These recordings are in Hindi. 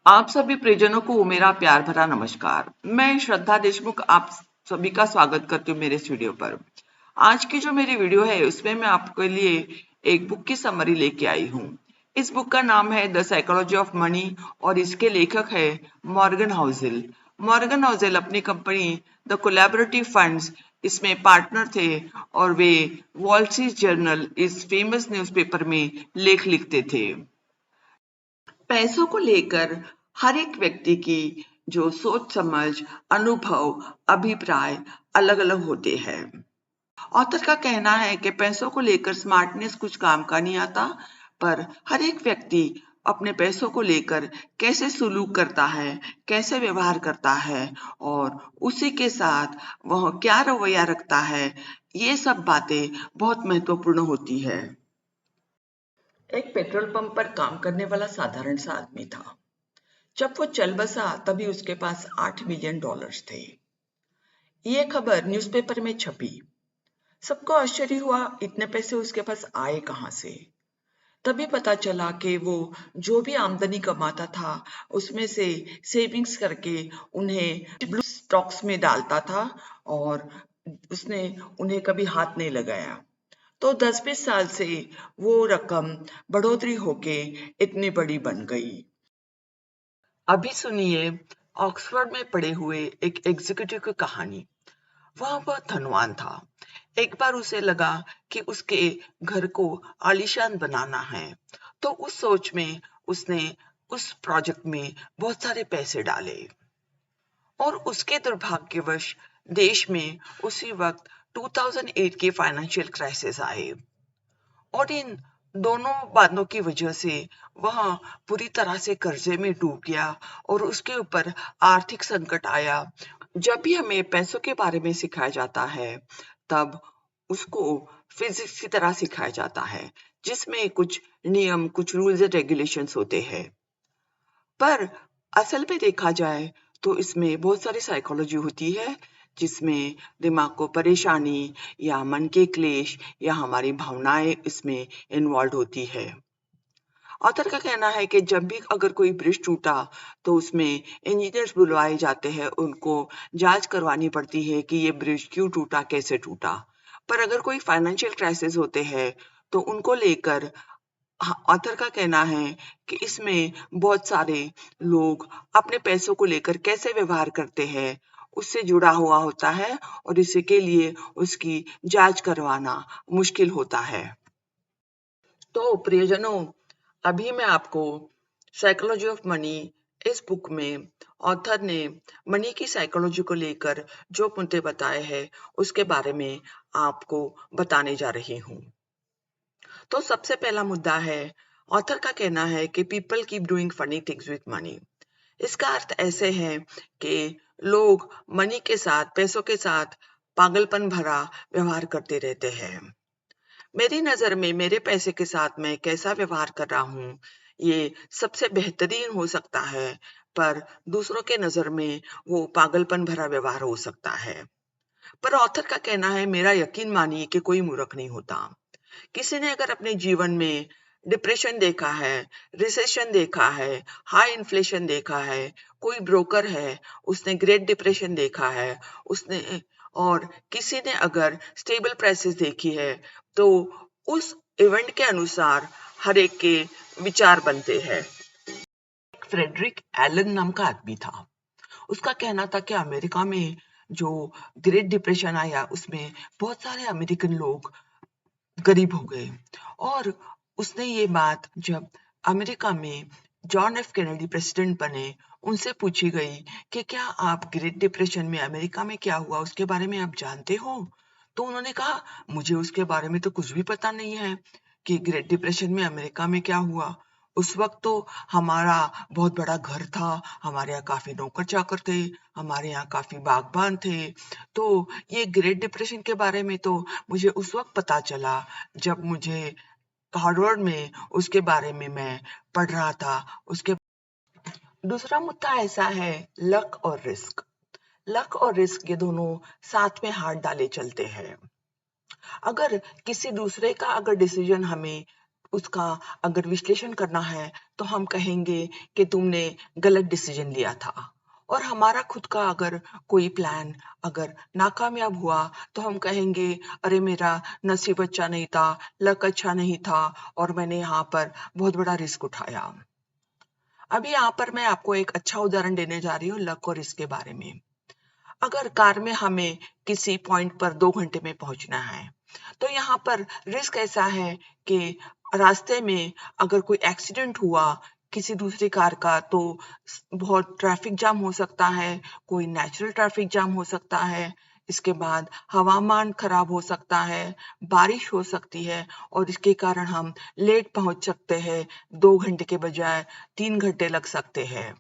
आप सभी परिजनों को मेरा प्यार भरा नमस्कार। मैं श्रद्धा देशमुख आप सभी का स्वागत करती हूँ मेरे इस वीडियो पर। आज की जो मेरी वीडियो है उसमें मैं आपके लिए एक बुक की समरी लेके आई हूँ। इस बुक का नाम है द साइकोलॉजी ऑफ मनी और इसके लेखक है मॉर्गन हाउसेल। मॉर्गन हाउसेल अपनी कंपनी द कोलैबोरेटिव फंड्स इसमें पार्टनर थे और वे वॉल स्ट्रीट जर्नल इस फेमस न्यूज़पेपर में लेख लिखते थे। पैसों को लेकर हर एक व्यक्ति की जो सोच समझ, अनुभव, अभिप्राय अलग अलग होते हैं। ऑथर का कहना है कि पैसों को लेकर स्मार्टनेस कुछ काम का नहीं आता, पर हर एक व्यक्ति अपने पैसों को लेकर कैसे सुलूक करता है, कैसे व्यवहार करता है और उसी के साथ वह क्या रवैया रखता है, ये सब बातें बहुत महत्वपूर्ण होती है। एक पेट्रोल पंप पर काम करने वाला साधारण सा आदमी था। जब वो चल बसा तभी उसके पास $8 मिलियन थे। ये खबर न्यूज़पेपर में छपी। सबको आश्चर्य हुआ, इतने पैसे उसके पास आए कहाँ से। तभी पता चला कि वो जो भी आमदनी कमाता था उसमें से सेविंग्स करके उन्हें ब्लू स्टॉक्स में डालता था और उसने उन्हें कभी हाथ नहीं लगाया। तो 10-20 साल से वो रकम बढ़ोतरी होके इतनी बड़ी बन गई। अभी सुनिए ऑक्सफोर्ड में पढ़े हुए एक एग्जीक्यूटिव की कहानी। वह बहुत धनवान था। एक बार उसे लगा कि उसके घर को आलीशान बनाना है, तो उस सोच में उसने उस प्रोजेक्ट में बहुत सारे पैसे डाले और उसके दुर्भाग्यवश देश में उसी वक्त 2008 के फाइनेंशियल क्राइसिस आए और इन दोनों बातों की वजह से वह पूरी तरह से कर्जे में डूब गया और उसके ऊपर आर्थिक संकट आया। जब भी हमें पैसों के बारे में सिखाया जाता है, तब उसको फिजिक्स की तरह सिखाया जाता है, जिसमें कुछ नियम, कुछ रूल्स एंड रेगुलेशंस होते हैं। पर असल में देखा जाए तो इसमें बहुत सारी साइकोलॉजी होती है, जिसमें दिमाग को परेशानी या मन के क्लेश या हमारी भावनाएं इसमें इन्वॉल्व होती है। ऑथर का कहना है कि जब भी अगर कोई ब्रिज टूटा तो उसमें इंजीनियर्स बुलवाए जाते हैं, उनको जांच करवानी पड़ती है कि ये ब्रिज क्यों टूटा, कैसे टूटा। पर अगर कोई फाइनेंशियल क्राइसिस होते हैं तो उनको लेकर ऑथर का कहना है कि इसमें बहुत सारे लोग अपने पैसों को लेकर कैसे व्यवहार करते हैं उससे जुड़ा हुआ होता है और इसके लिए उसकी जांच करवाना मुश्किल होता है। तो प्रियजनों, अभी मैं आपको साइकोलॉजी ऑफ मनी इस बुक में ऑथर ने मनी की साइकोलॉजी को लेकर जो मुद्दे बताए हैं उसके बारे में आपको बताने जा रही हूँ। तो सबसे पहला मुद्दा है, ऑथर का कहना है कि people keep doing funny things with money. इसका अर्थ ऐसे है कि लोग मनी के साथ, पैसों के साथ पागलपन भरा व्यवहार करते रहते हैं। मेरी नजर में मेरे पैसे के साथ मैं कैसा व्यवहार कर रहा हूँ, ये सबसे बेहतरीन हो सकता है, पर दूसरों के नजर में वो पागलपन भरा व्यवहार हो सकता है। पर ऑथर का कहना है, मेरा यकीन मानिए कि कोई मूर्ख नहीं होता। किसी ने अगर अपने जीवन में डिप्रेशन देखा है, रिसेशन देखा है, हाई इन्फ्लेशन देखा है, कोई ब्रोकर है, उसने ग्रेट डिप्रेशन देखा है, उसने और किसी ने अगर स्टेबल प्राइसेस देखी है, तो उस इवेंट के अनुसार हर एक के विचार बनते हैं। फ्रेडरिक एलन नाम का आदमी था। उसका कहना था कि अमेरिका में जो ग्रेट डिप्रेशन आया उसमें बहुत सारे अमेरिकन लोग गरीब हो गए और उसने ये बात जब अमेरिका में जॉन एफ कैनेडी प्रेसिडेंट बने उनसे पूछी गई कि क्या आप ग्रेट डिप्रेशन में अमेरिका में क्या हुआ उसके बारे में आप जानते हो। तो उन्होंने कहा, मुझे उसके बारे में तो कुछ भी पता नहीं है कि ग्रेट डिप्रेशन में अमेरिका में क्या हुआ। उस वक्त तो हमारा बहुत बड़ा घर था, हमारे यहाँ काफी नौकर चाकर थे, हमारे यहाँ काफी बागबान थे। तो ये ग्रेट डिप्रेशन के बारे में तो मुझे उस वक्त पता चला जब मुझे हार्वर्ड में उसके बारे में मैं पढ़ रहा था। उसके दूसरा मुद्दा ऐसा है, लक और रिस्क। लक और रिस्क ये दोनों साथ में हाथ डाले चलते हैं। अगर किसी दूसरे का अगर डिसीजन हमें उसका अगर विश्लेषण करना है तो हम कहेंगे कि तुमने गलत डिसीजन लिया था। और हमारा खुद का अगर कोई प्लान अगर नाकामयाब हुआ तो हम कहेंगे अरे मेरा नसीब अच्छा नहीं था, लक अच्छा नहीं था और मैंने यहाँ पर बहुत बड़ा रिस्क उठाया। अभी यहाँ पर मैं आपको एक अच्छा उदाहरण देने जा रही हूँ लक और रिस्क के बारे में। अगर कार में हमें किसी पॉइंट पर 2 घंटे में पहुंचना है तो यहाँ पर रिस्क ऐसा है कि रास्ते में अगर कोई एक्सीडेंट हुआ किसी दूसरी कार का तो बहुत ट्रैफिक जाम हो सकता है, कोई नेचुरल ट्रैफिक जाम हो सकता है, इसके बाद हवामान खराब हो सकता है, बारिश हो सकती है और इसके कारण हम लेट पहुंच सकते हैं, 2 घंटे के बजाय 3 घंटे लग सकते हैं।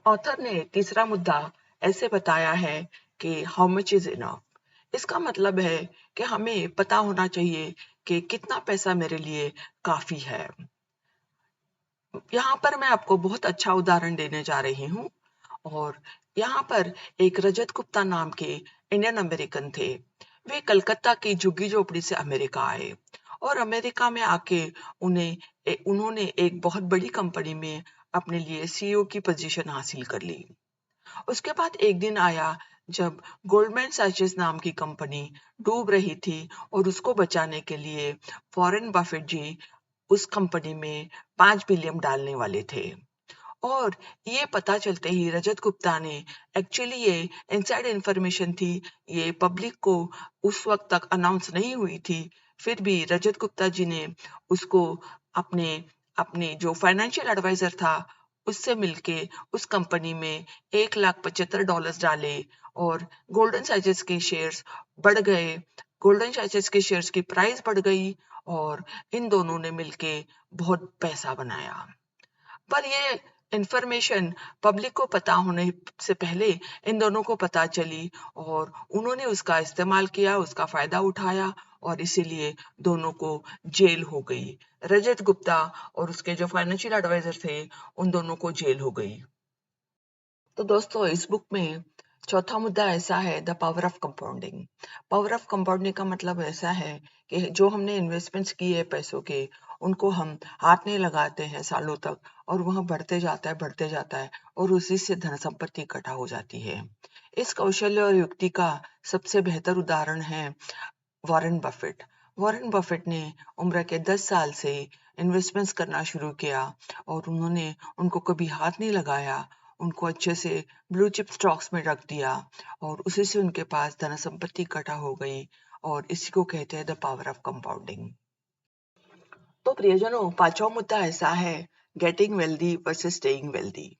ऑथर ने तीसरा मुद्दा ऐसे बताया है कि हाउ मच इज इनफ। इसका मतलब है कि हमें पता होना चाहिए कि कितना पैसा मेरे लिए काफी है। यहाँ पर मैं आपको बहुत अच्छा उदाहरण देने जा रही हूँ। और यहाँ पर एक रजत गुप्ता नाम के इंडियन अमेरिकन थे। वे कलकत्ता की झुग्गी झोपड़ी से अमेरिका आए और अमेरिका में आके उन्होंने एक बहुत बड़ी कंपनी में अपने लिए सीईओ की पोजीशन हासिल कर ली। उसके बाद एक दिन आया जब गोल्डमैन सैचेस नाम की कंपनी डूब रही थी और उसको बचाने के लिए वॉरेन बफेट जी उस कंपनी में 5 बिलियन डालने वाले थे। और ये पता चलते ही रजत गुप्ता ने, एक्चुअली ये इनसाइड इंफॉर्मेशन थी, ये पब्लिक को उस वक्त तक अनाउंस नहीं हुई थी, फिर भी रजत गुप्ता जी ने उसको अपने अपने जो फाइनेंशियल एडवाइजर था उससे मिलके उस कंपनी में $1,75,00,000 डाले और गोल्डन सैचेस के शेयर्स बढ़ गए। गोल्डन सैचेस के शेयर्स की प्राइस बढ़ गई और इन दोनों ने मिलके बहुत पैसा बनाया। पर ये इंफॉर्मेशन पब्लिक को पता होने से पहले इन दोनों को पता चली और उन्होंने उसका इस्तेमाल किया, उसका फायदा उठाया और इसीलिए दोनों को जेल हो गई। रजत गुप्ता और उसके जो फाइनेंशियल एडवाइजर थे उन दोनों को जेल हो गई। तो दोस्तों इस बुक में चौथा मुद्दा ऐसा है the power of compounding. Power of compounding का मतलब ऐसा है कि जो हमने इन्वेस्टमेंट्स किए हैं पैसों के उनको हम हाथ नहीं लगाते हैं सालों तक और वह बढ़ते जाता है और उसी से धन संपत्ति इकट्ठा हो जाती है। इस कौशल्य और युक्ति का सबसे बेहतर उदाहरण है वॉरेन बफेट। वॉरेन बफेट ने उम्र के 10 साल से इन्वेस्टमेंट्स करना शुरू किया और उन्होंने उनको कभी हाथ नहीं लगाया, उनको अच्छे से ब्लू चिप स्टॉक्स में रख दिया और उसी से उनके पास धन संपत्ति इकट्ठा हो गई और इसी को कहते हैं द पावर ऑफ कंपाउंडिंग। तो प्रियजनों पांचवा मुद्दा ऐसा है getting wealthy versus staying wealthy.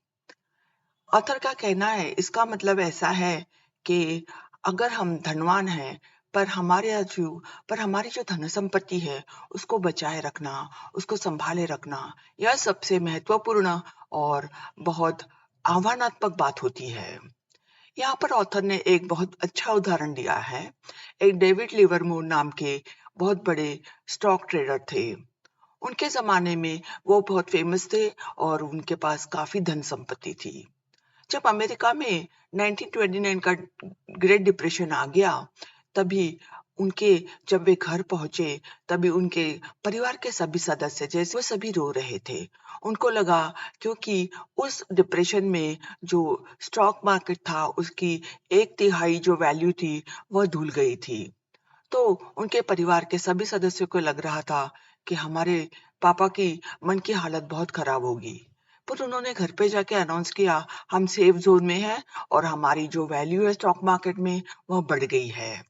Author का कहना है इसका मतलब ऐसा है कि अगर हम धनवान हैं पर हमारी जो धन संपत्ति है उसको बचाए रखना, उसको संभाले रखना, यह सबसे महत्वपूर्ण और बहुत आह्वानात्मक बात होती है। यहाँ पर ऑथर ने एक बहुत अच्छा उदाहरण दिया है। एक डेविड लिवरमोर नाम के बहुत बड़े स्टॉक ट्रेडर थे। उनके जमाने में वो बहुत फेमस थे और उनके पास काफी धन संपत्ति थी। जब अमेरिका में 1929 का ग्रेट डिप्रेशन आ गया तभी उनके जब वे घर पहुंचे तभी उनके परिवार के सभी सदस्य जैसे वो सभी रो रहे थे। उनको लगा क्योंकि उस डिप्रेशन में जो स्टॉक मार्केट था उसकी 1/3 जो वैल्यू थी वह धुल गई थी। तो उनके परिवार के सभी सदस्यों को लग रहा था कि हमारे पापा की मन की हालत बहुत खराब होगी। पर उन्होंने घर पे जाके अनाउंस किया हम सेफ जोन में हैं और हमारी जो वैल्यू है स्टॉक मार्केट में वह बढ़ गई है।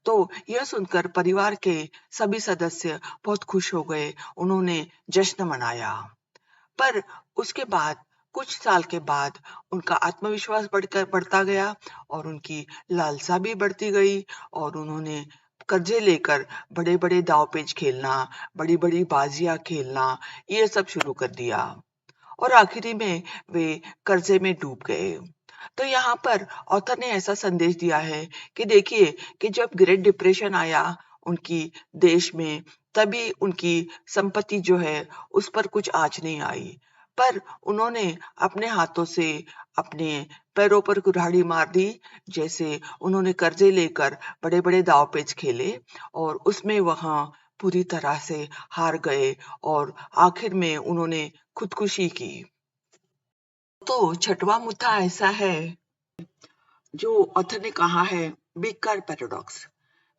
तो यह सुनकर परिवार के सभी सदस्य बहुत खुश हो गए, उन्होंने जश्न मनाया। पर उसके बाद कुछ साल के बाद उनका आत्मविश्वास बढ़ता गया और उनकी लालसा भी बढ़ती गई और उन्होंने कर्जे लेकर बड़े बड़े दांवपेच खेलना, बड़ी बड़ी बाजियां खेलना, ये सब शुरू कर दिया और आखिरी में वे कर्जे में डूब गए। तो यहाँ पर ऑथर ने ऐसा संदेश दिया है कि देखिए कि जब ग्रेट डिप्रेशन आया उनकी देश में तभी उनकी संपत्ति जो है उस पर कुछ आंच नहीं आई, पर उन्होंने अपने हाथों से अपने पैरों पर कुल्हाड़ी मार दी। जैसे उन्होंने कर्जे लेकर बड़े बड़े दाव पेच खेले और उसमें वहां पूरी तरह से हार गए और आखिर में उन्होंने खुदकुशी की। तो छठवां मुद्दा ऐसा है जो ऑथर ने कहा है, बिग कार पैराडॉक्स।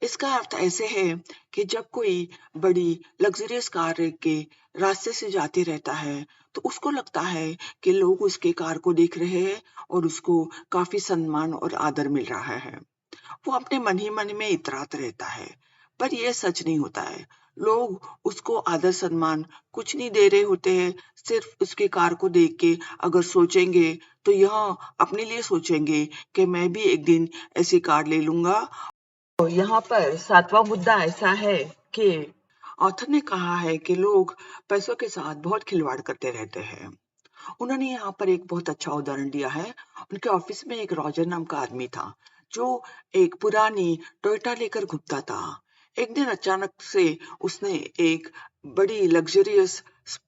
इसका अर्थ ऐसे है कि जब कोई बड़ी लग्जरियस कार के रास्ते से जाते रहता है तो उसको लगता है कि लोग उसके कार को देख रहे हैं और उसको काफी सम्मान और आदर मिल रहा है। वो अपने मन ही मन में इतराता रहता है, पर यह सच नहीं होता है। लोग उसको आदर सम्मान कुछ नहीं दे रहे होते हैं। सिर्फ उसकी कार को देख के अगर सोचेंगे तो यह अपने लिए सोचेंगे कि मैं भी एक दिन ऐसी कार ले लूंगा। तो यहाँ पर सातवां मुद्दा ऐसा है कि ऑथर ने कहा है कि लोग पैसों के साथ बहुत खिलवाड़ करते रहते हैं। उन्होंने यहाँ पर एक बहुत अच्छा उदाहरण दिया है। उनके ऑफिस में एक रॉजर नाम का आदमी था जो एक पुरानी टोयोटा लेकर घूमता था। एक दिन अचानक से उसने एक बड़ी लग्जरियस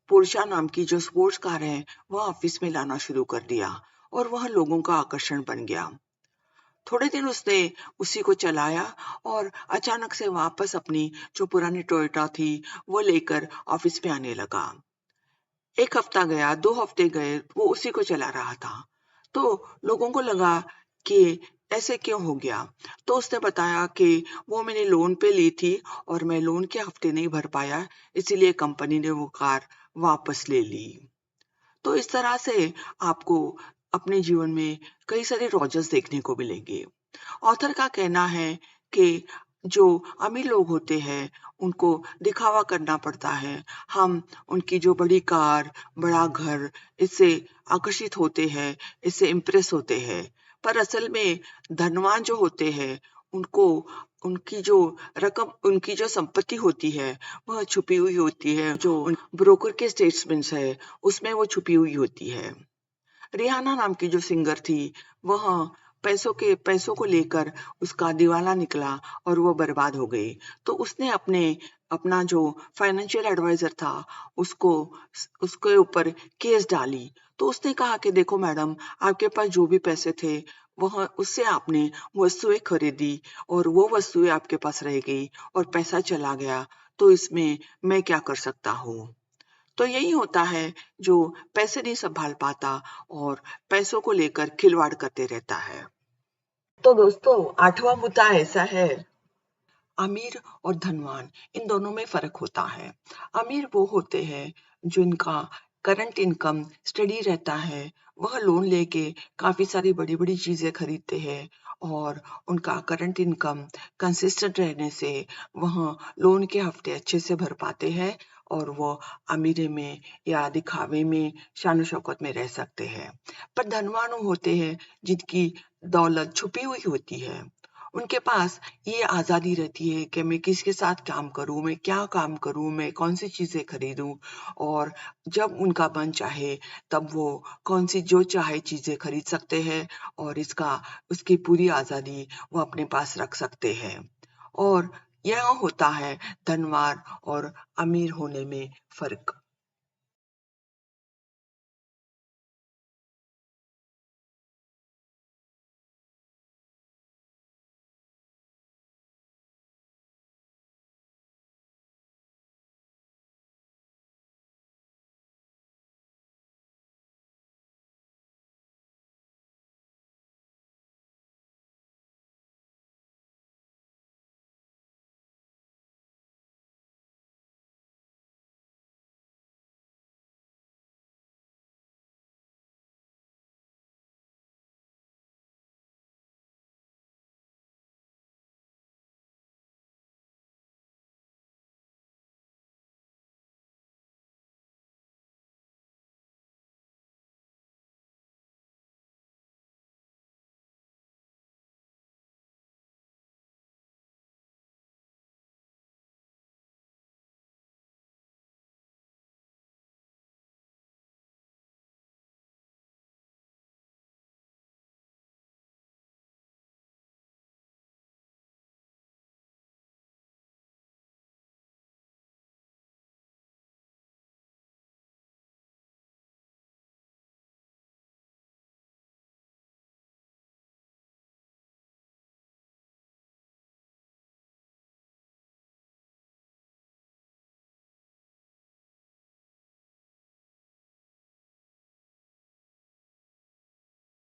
पोर्शा नाम की जो स्पोर्ट्स कार है वह ऑफिस में लाना शुरू कर दिया और वह लोगों का आकर्षण बन गया। थोड़े दिन उसने उसी को चलाया और अचानक से वापस अपनी जो पुरानी टोयोटा थी वो लेकर ऑफिस में आने लगा। एक हफ्ता गया, 2 हफ्ते गए, वो उसी को चला रहा था। तो लोगों को लगा कि ऐसे क्यों हो गया? तो उसने बताया कि वो मैंने लोन पे ली थी और मैं लोन के हफ्ते नहीं भर पाया, इसीलिए कंपनी ने वो कार वापस ले ली। तो इस तरह से आपको अपने जीवन में कई सारे रॉजर्स देखने को मिलेंगे। ऑथर का कहना है कि जो अमीर लोग होते हैं उनको दिखावा करना पड़ता है। हम उनकी जो बड़ी कार, बड़ा घर, इससे आकर्षित होते हैं, इससे इम्प्रेस होते हैं। पर असल में धनवान जो होते हैं उनको उनकी जो रकम, उनकी जो संपत्ति होती है वह छुपी हुई होती है। जो ब्रोकर के स्टेटमेंट्स है उसमें वो छुपी हुई होती है। रिहाना नाम की जो सिंगर थी वह पैसों को लेकर उसका दिवाला निकला और वो बर्बाद हो गई। तो उसने अपना जो फाइनेंशियल एडवाइजर था उसको उसके ऊपर केस डाली। तो उसने कहा कि देखो मैडम, आपके पास जो भी पैसे थे वह उससे आपने वस्तुएं खरीदी और वो वस्तुएं आपके पास रह गई और पैसा चला गया। तो इसमें मैं क्या कर सकता हूँ? तो यही होता है जो पैसे नहीं संभाल पाता और पैसों को लेकर खिलवाड़ करते रहता है। तो दोस्तों, आठवां मुद्दा ऐसा है, अमीर और धनवान इन दोनों में फर्क होता है। अमीर वो होते हैं जिनका करंट इनकम स्टडी रहता है, वह लोन लेके काफी सारी बड़ी बड़ी चीजें खरीदते हैं और उनका करंट इनकम कंसिस्टेंट रहने से वह लोन के हफ्ते अच्छे से भर पाते हैं और वो अमीरी में या दिखावे में शान शौकत में रह सकते हैं। पर धनवान वो होते हैं जिनकी दौलत छुपी हुई होती है। उनके पास ये आज़ादी रहती है कि मैं किसके साथ काम करूँ, मैं क्या काम करूँ, मैं कौन-सी चीज़ें खरीदूँ और जब उनका मन चाहे तब वो कौन-सी जो चाहे चीज़ें खरीद सकते हैं और उसकी पूरी आज़ादी वो अपने पास रख सकते हैं। और यह होता है धनवान और अमीर होने में फ़र्क।